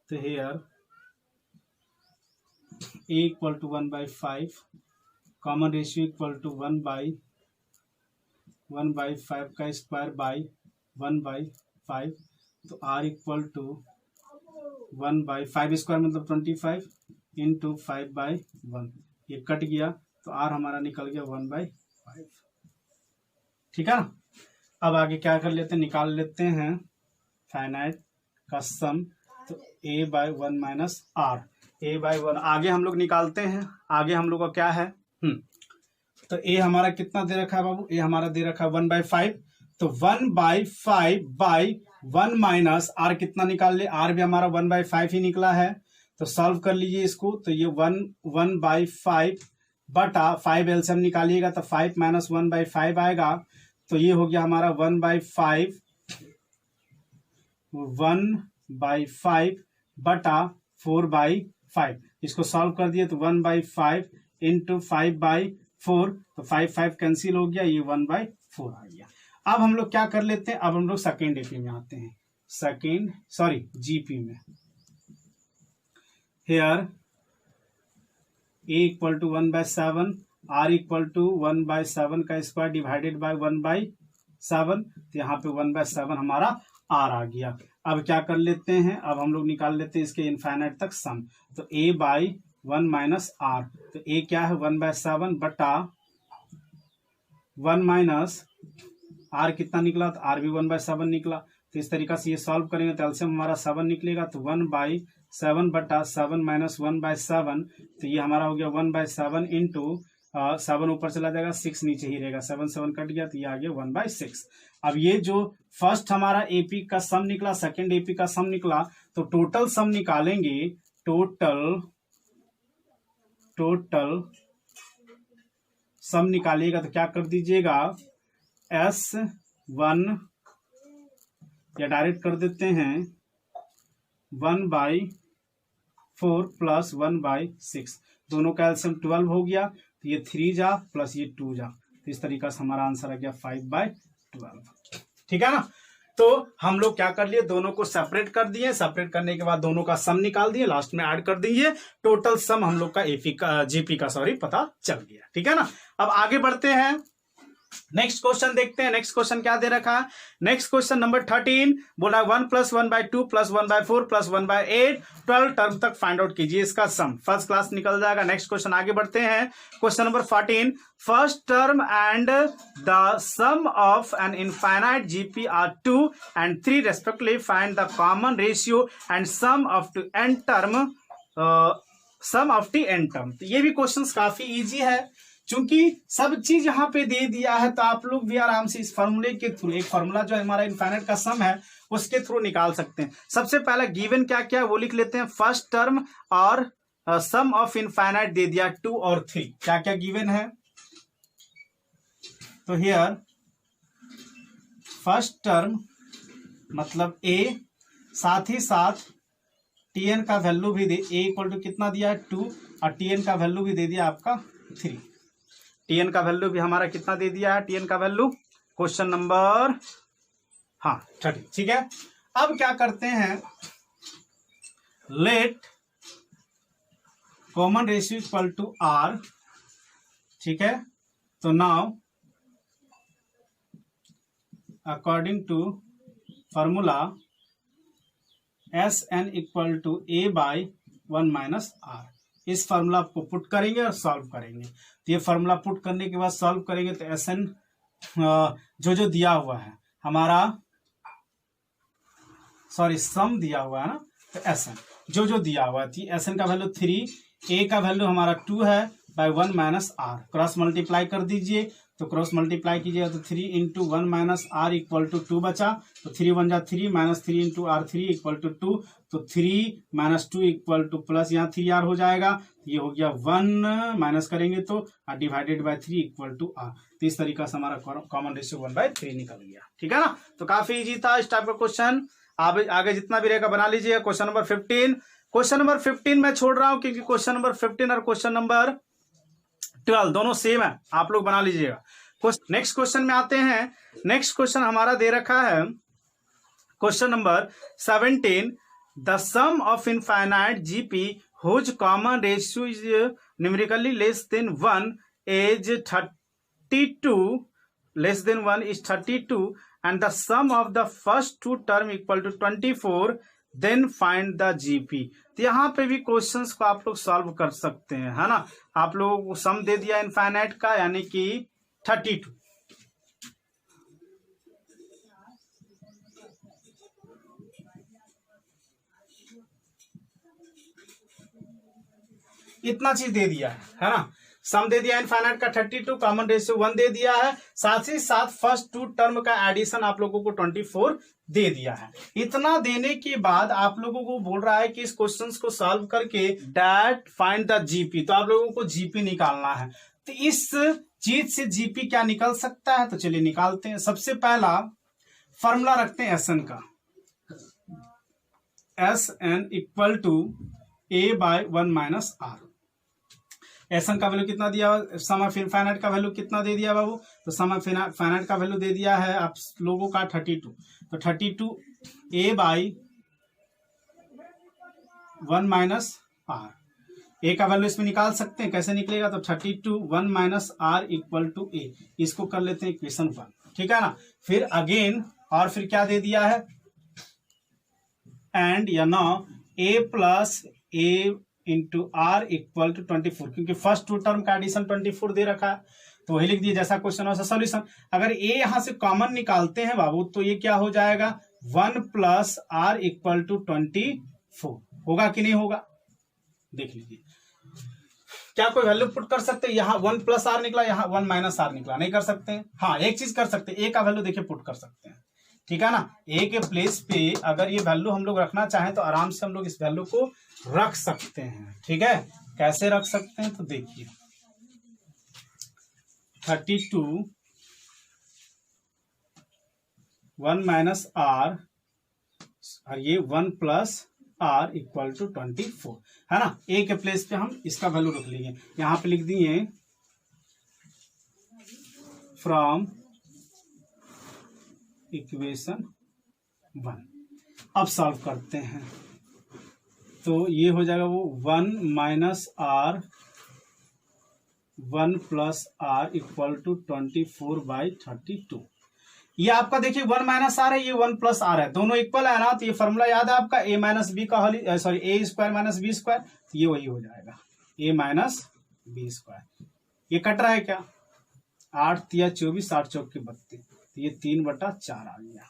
तो हेयर a = 1/5, कॉमन रेशियो = 1/5² तो r = 1/5² मतलब 25 × 5/1। ये कट गया तो r हमारा निकल गया 1/5, ठीक है ना। अब आगे क्या कर लेते हैं, निकाल लेते हैं फाइनाइट का सम। तो a/1 - r, a/1 आगे हम लोग निकालते हैं। आगे हम लोग का क्या है, तो a हमारा कितना दे रखा है बाबू, a हमारा दे रखा है 1/5। तो 1/5/1 माइनस आर कितना निकाल ले, आर भी हमारा 1/5 ही निकला है, तो सॉल्व कर लीजिए इसको। तो ये 1/5 बटा 5 एलसीएम निकालिएगा तो 5 - 1/5 आएगा, तो ये हो गया हमारा 1/5 बटा 4/5। इसको सॉल्व कर दिए तो 1/5 इंटू 5/4, तो 5 कैंसिल हो गया, ये 1/4 आ गया। अब हम लोग क्या कर लेते हैं, अब हम लोग सेकेंड एपी में आते हैं, जीपी में। हेयर a = 1/7, r = 1/7 का स्क्वायर डिवाइडेड बाय 1/7, तो यहाँ पे 1/7 हमारा r आ गया। अब क्या कर लेते हैं, अब हम लोग निकाल लेते हैं इसके इनफाइनाइट तक सम। तो a/1 माइनस r, तो a क्या है 1/7 बटा 1 माइनस r कितना निकला, तो r भी 1/7 निकला। तो इस तरीका से ये सॉल्व करेंगे तो एलसीएम हमारा 7 निकलेगा, तो 1/7 बटा 7 माइनस 1/7, तो ये हमारा हो गया 1/7 इंटू 7 ऊपर चला जाएगा, 6 नीचे ही रहेगा, 7 कट गया, तो ये आ गया 1/6। अब ये जो फर्स्ट हमारा एपी का सम निकला, सेकंड एपी का सम निकला, तो टोटल सम निकालेंगे, टोटल सम निकालिएगा तो क्या कर दीजिएगा, S1 या डायरेक्ट कर देते हैं 1/4 प्लस 1/6, दोनों का एलसीएम 12 हो गया, तो ये 3 जा प्लस ये 2 जा, तो इस तरीका से हमारा आंसर आ गया 5/12। ठीक है ना। तो हम लोग क्या कर लिए, दोनों को सेपरेट कर दिए, सेपरेट करने के बाद दोनों का सम निकाल दिए, लास्ट में ऐड कर दीजिए, टोटल सम हम लोग का जीपी का पता चल गया। ठीक है ना। अब आगे बढ़ते हैं, नेक्स्ट क्वेश्चन देखते हैं। नेक्स्ट क्वेश्चन क्या दे रखा है, नेक्स्ट क्वेश्चन नंबर 13 बोला 1 + 1/2 + 1/4 + 1/8 12 टर्म तक फाइंड आउट कीजिए इसका सम। फर्स्ट क्लास निकल जाएगा। नेक्स्ट क्वेश्चन आगे बढ़ते हैं। Question number 14, first term and the sum of an infinite GP R 2 and 3 respectively. Find the common ratio and sum of the n term. तो ये भी क्वेश्चन काफी इजी है, चूंकि सब चीज यहाँ पे दे दिया है, तो आप लोग भी आराम से इस फॉर्मूले के थ्रू, एक फॉर्मूला जो हमारा इनफाइनाइट का सम है उसके थ्रू निकाल सकते हैं। सबसे पहला गिवन क्या क्या है वो लिख लेते हैं। फर्स्ट टर्म और सम ऑफ इनफाइनाइट दे दिया 2 और 3, क्या क्या गिवन है। तो हियर फर्स्ट टर्म मतलब a, साथ ही साथ tn का वैल्यू भी दे, a = कितना दिया है 2, और tn का वैल्यू भी दे दिया आपका 3। tn का वैल्यू भी हमारा कितना दे दिया है, tn का वैल्यू क्वेश्चन नंबर 30। ठीक है। अब क्या करते हैं, लेट कॉमन रेशियो = r। ठीक है। तो now according to formula Sn = a/1 - r, इस फॉर्मूला को पुट करेंगे और सॉल्व करेंगे। तो ये फॉर्मूला पुट करने के बाद सॉल्व करेंगे तो Sn जो दिया हुआ है हमारा, सम दिया हुआ है ना, तो Sn जो दिया हुआ है, Sn का वैल्यू 3, a का वैल्यू हमारा 2 है बाय 1 - r, क्रॉस मल्टीप्लाई कर दीजिए, तो क्रॉस मल्टीप्लाई कीजिएगा तो 3 × 1 - r = 2 बचा, तो 3 × 1 = 3 -3 × r 3 = 2, तो 3 - 2 = प्लस यहाँ 3r हो जाएगा, ये हो गया 1 माइनस करेंगे तो डिवाइडेड बाय 3 = r। तो इस तरीका से हमारा कॉमन रेशियो 1/3 निकल गया। ठीक है ना। तो काफी इजी था इस टाइप का क्वेश्चन, आगे जितना भी रहेगा बना लीजिएगा। क्वेश्चन नंबर 15, क्वेश्चन नंबर 15 मैं छोड़ रहा हूं क्योंकि क्वेश्चन नंबर 15 और क्वेश्चन नंबर 12 दोनों सेम है, आप लोग बना लीजिएगा। नेक्स्ट क्वेश्चन में आते हैं। नेक्स्ट क्वेश्चन हमारा दे रखा है question number 17, the sum of infinite GP whose common ratio is numerically less than 1 is 32, less than 1 is 32 and the sum of the first two term equal to 24, then find the GP। तो यहाँ पे भी questions को आप लोग solve कर सकते हैं, है ना। आप लोगों को सम दे दिया इनफाइनाइट का, यानी कि 32। इतना चीज दे दिया है ना। सम दे दिया इनफाइनाइट का 32, कॉमन रेशियो 1 दे दिया है, साथ ही साथ फर्स्ट 2 टर्म का एडिशन आप लोगों को 24 दे दिया है। इतना देने के बाद आप लोगों को बोल रहा है कि इस क्वेश्चंस को सॉल्व करके डैट फाइंड द जीपी, तो आप लोगों को जीपी निकालना है। तो इस चीज से जीपी क्या निकल सकता है, तो चलिए निकालते हैं। सबसे पहला फॉर्मूला रखते हैं एस एन का, S N equal to A by 1 minus R. S N का वैल्यू कितना दिया, सम ऑफ इनफाइनाइट का वैल्यू कितना दे दिया बाबू, तो सम ऑफ इनफाइनाइट का वैल्यू दे दिया है आप लोगों का 32, तो 32 A by 1 minus R. A का वैल्यू इसमें निकाल सकते हैं, कैसे निकलेगा, तो 32 1 माइनस आर इक्वल टू ए, इसको कर लेते हैं इक्वेशन 1, ठीक है ना। फिर अगेन और फिर क्या दे दिया है, एंड या नो A plus A into R equal to 24, क्योंकि फर्स्ट 2 टर्म का एडिशन 24 दे रखा है, तो वही लिख दिए जैसा क्वेश्चन वैसा सोल्यूशन। अगर ए यहां से कॉमन निकालते हैं बाबू, तो ये क्या हो जाएगा, 1 प्लस आर इक्वल टू 24 होगा कि नहीं होगा, देख लीजिए। क्या कोई वैल्यू पुट कर सकते हैं, यहाँ 1 प्लस आर निकला, यहाँ 1 माइनस आर निकला, नहीं कर सकते हैं। हाँ, एक चीज कर सकते हैं, ए का वैल्यू देखिए पुट कर सकते हैं, ठीक है ना। ए के प्लेस पे अगर ये वैल्यू हम लोग रखना चाहें तो आराम से हम लोग इस वैल्यू को रख सकते हैं, ठीक है। कैसे रख सकते हैं, तो देखिए 32 1 माइनस आर और ये 1 प्लस आर इक्वल टू 24 है ना। ए के प्लेस पे हम इसका वैल्यू रख लेंगे, यहां पे लिख दिए फ्रॉम इक्वेशन 1। अब सॉल्व करते हैं, तो ये हो जाएगा वो 1 minus R 1 plus R equal to 24 by 32। ये आपका देखिए 1 माइनस आर है, ये 1 प्लस आर है, दोनों इक्वल है ना। तो ये फॉर्मूला याद है आपका, ए माइनस बी का होल सॉरी ए स्क्वायर माइनस बी स्क्वायर, तो ये वही हो जाएगा ए माइनस बी स्क्वायर। ये कट रहा है क्या, 8 तिया 24 8 चौक के 32, तो ये 3/4 आ गया,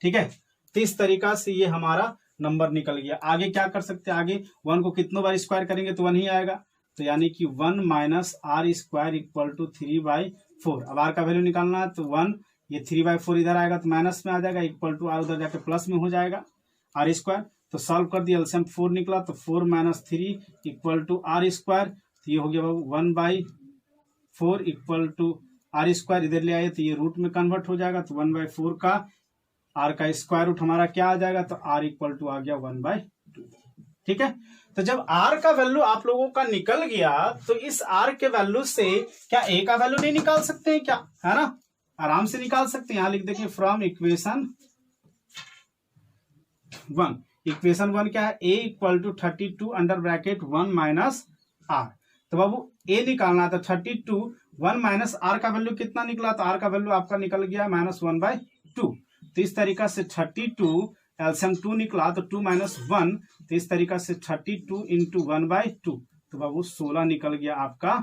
ठीक है। तो इस तरीका से ये हमारा नंबर निकल गया। आगे क्या कर सकते हैं, आगे 1 को कितनों बार स्क्वायर करेंगे तो 1 ही आएगा, तो यानी कि 1 minus R square equal to 3/4। अब आर का वैल्यू निकालना है, तो 1 ये 3/4 इधर आएगा तो माइनस में आ जाएगा, इक्वल टू आर उधर जाके प्लस में हो जाएगा आर स्क्वायर। तो सॉल्व कर दिया, एलसीएम 4 निकला, तो 4 minus 3 equal to R square, तो ये हो गया 1/4 इक्वल टू आर स्क्वायर, इधर ले आए तो ये रूट में कन्वर्ट हो जाएगा, तो 1/4 का आर का स्क्वायर रूट हमारा क्या आ जाएगा, तो आर इक्वल टू आ गया 1/2, ठीक है। तो जब आर का वैल्यू आप लोगों का निकल गया, तो इस आर के वैल्यू से क्या ए का वैल्यू नहीं निकाल सकते हैं क्या, है ना, आराम से निकाल सकते हैं। यहां लिख देंगे फ्रॉम इक्वेशन 1। इक्वेशन 1 क्या है, a equal to 32 under bracket 1 minus are. तो बाबू ए निकालना था, 32 1 माइनस आर का वैल्यू कितना निकला, तो आर का वैल्यू आपका निकल गया -1/2। तो इस तरीका से 32 एलसीएम 2 निकला, तो 2 माइनस 1, तो इस तरीका से 32 इंटू 1/2, तो बाबू 16 निकल गया आपका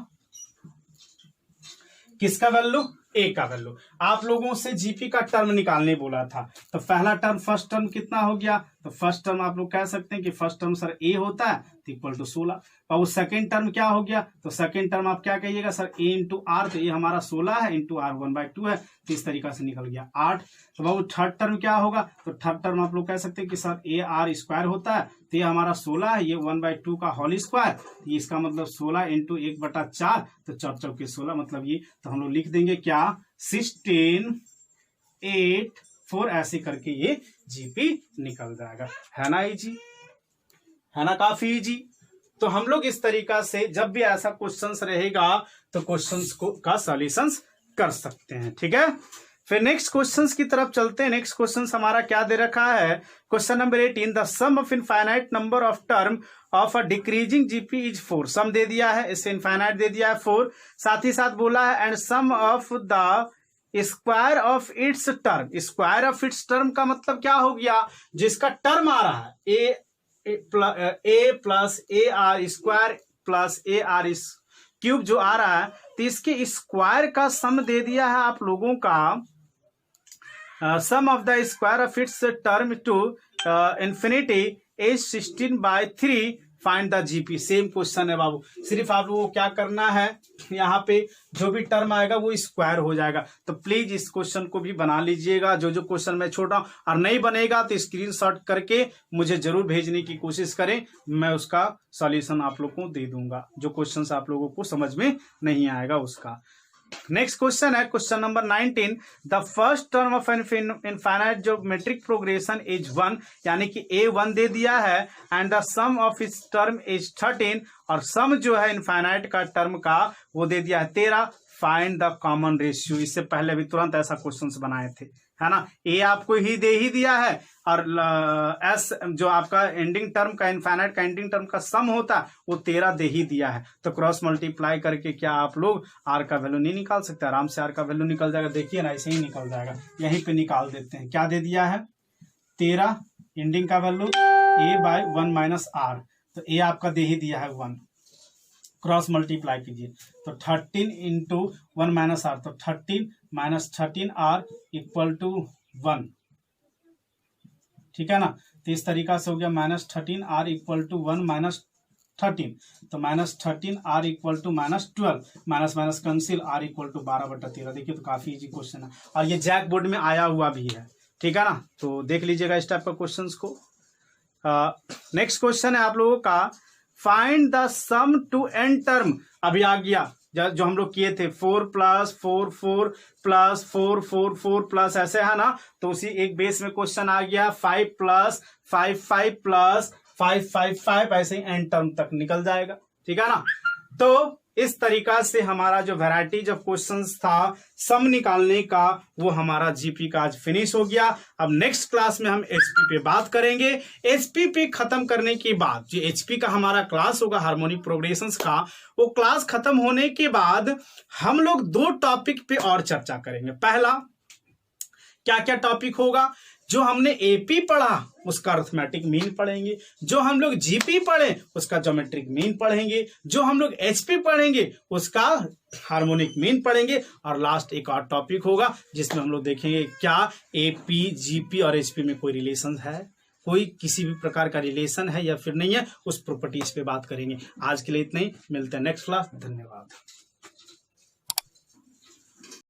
किसका वैल्यू, ए का वैल्यू। आप लोगों से जीपी का टर्म निकालने बोला था, तो पहला टर्म फर्स्ट टर्म कितना हो गया, तो फर्स्ट टर्म आप लोग कह सकते हैं कि फर्स्ट टर्म सर ए होता है, तो इक्वल टू 16। और सेकंड टर्म क्या हो गया, तो सेकंड टर्म आप क्या कहिएगा सर, ए इंटू आर, तो ये हमारा 16 है इंटू आर 1/2 है, तो इस तरीका से निकल गया 8। तो बाबू थर्ड टर्म क्या होगा, तो थर्ड टर्म आप लोग कह सकते हैं कि सर ए आर स्क्वायर होता है, तो ये हमारा 16 है, ये 1/2 का होल स्क्वायर, ये इसका मतलब 16 इंटू 1/4, तो 4 चौके 16, मतलब ये, तो हम लोग लिख देंगे क्या 16 8 4, ऐसे करके ये जीपी निकल जाएगा, है ना इजी, है ना काफी इजी। तो हम लोग इस तरीका से जब भी ऐसा क्वेश्चंस रहेगा तो क्वेश्चंस को का सॉल्यूशंस कर सकते हैं, ठीक है। फिर नेक्स्ट क्वेश्चंस की तरफ चलते हैं। नेक्स्ट क्वेश्चन हमारा क्या दे रखा है, question number 18, the sum of infinite number of term of a decreasing GP is 4। Sum दे दिया है, इससे इनफाइनाइट दे दिया है 4, साथ ही साथ बोला है and sum of the square of its term. Square of its term का मतलब क्या हो गया, जिसका टर्म आ रहा है a plus a are square plus a r cube जो आ रहा है, तो इसके स्क्वायर का सम दे दिया है आप लोगों का, sum of the square of its term to infinity is 16/3। Find the GP. Same question है बाबू, सिर्फ आप लोगों को क्या करना है, यहाँ पे जो भी टर्म आएगा वो स्क्वायर हो जाएगा। तो प्लीज इस क्वेश्चन को भी बना लीजिएगा, जो जो क्वेश्चन मैं छोड़ रहा हूं, और नहीं बनेगा तो स्क्रीनशॉट करके मुझे जरूर भेजने की कोशिश करें, मैं उसका सॉल्यूशन आप लोगों को दे दूंगा, जो क्वेश्चन आप लोगों को समझ में नहीं आएगा उसका। नेक्स्ट क्वेश्चन है question number 19, the first term of infinite geometric progression is 1, यानी कि a 1 दे दिया है, and the sum of its term is 13, और सम जो है इनफाइनाइट का टर्म का वो दे दिया है 13, फाइंड द कॉमन रेशियो। इससे पहले भी तुरंत ऐसा क्वेश्चन बनाए थे, है ना। ए आपको ही दे ही दिया है, और एस जो आपका एंडिंग टर्म का, इनफाइनाइट का एंडिंग टर्म का सम होता है वो 13 दे ही दिया है। तो क्रॉस मल्टीप्लाई करके क्या आप लोग आर का वैल्यू नहीं निकाल सकते? आराम से आर का वैल्यू निकल जाएगा, देखिए ना, ऐसे ही निकल जाएगा। यहीं पे निकाल देते हैं, क्या दे दिया है 13, एंडिंग का value A by 1 minus are, तो ए आपका दे ही दिया है 1, क्रॉस मल्टीप्लाई कीजिए तो 13 इंटू 1 माइनस आर, तो 13 माइनस 13 आर इक्वल टू 1, ठीक है ना। तो इस तरीका से हो गया minus 13 R equal to 1 minus 13, तो minus 13 R equal to minus 12, minus minus cancel, R equal to 12/13। देखिए तो काफी इजी क्वेश्चन है, और ये जैक बोर्ड में आया हुआ भी है, ठीक है ना। तो देख लीजिएगा इस टाइप का क्वेश्चन को। नेक्स्ट क्वेश्चन है आप लोगों का, find the sum to N term. अभी आ गया जो हम लोग किए थे 4 + 4 4 + 4 4 4 प्लस, ऐसे है ना। तो उसी एक बेस में क्वेश्चन आ गया 5 + 5 5 + 5 5 5, ऐसे ही एन टर्म तक निकल जाएगा, ठीक है ना। तो इस तरीका से हमारा जो वैरायटी ऑफ क्वेश्चंस था सम निकालने का, वो हमारा जीपी का आज फिनिश हो गया। अब नेक्स्ट क्लास में हम एचपी पे बात करेंगे। एचपी पे खत्म करने के बाद जो एचपी का हमारा क्लास होगा हार्मोनिक प्रोग्रेशंस का, वो क्लास खत्म होने के बाद हम लोग 2 टॉपिक पे और चर्चा करेंगे। पहला क्या क्या टॉपिक होगा, जो हमने एपी पढ़ा उसका अरिथमेटिक मीन पढ़ेंगे, जो हम लोग जीपी पढ़े उसका ज्योमेट्रिक मीन पढ़ेंगे, जो हम लोग एचपी पढ़ेंगे उसका हार्मोनिक मीन पढ़ेंगे, और लास्ट एक और टॉपिक होगा जिसमें हम लोग देखेंगे क्या एपी जीपी और एचपी में कोई रिलेशन है, कोई किसी भी प्रकार का रिलेशन है या फिर नहीं है, उस प्रॉपर्टीज पे बात करेंगे। आज के लिए इतना ही, मिलते हैं नेक्स्ट क्लास, धन्यवाद।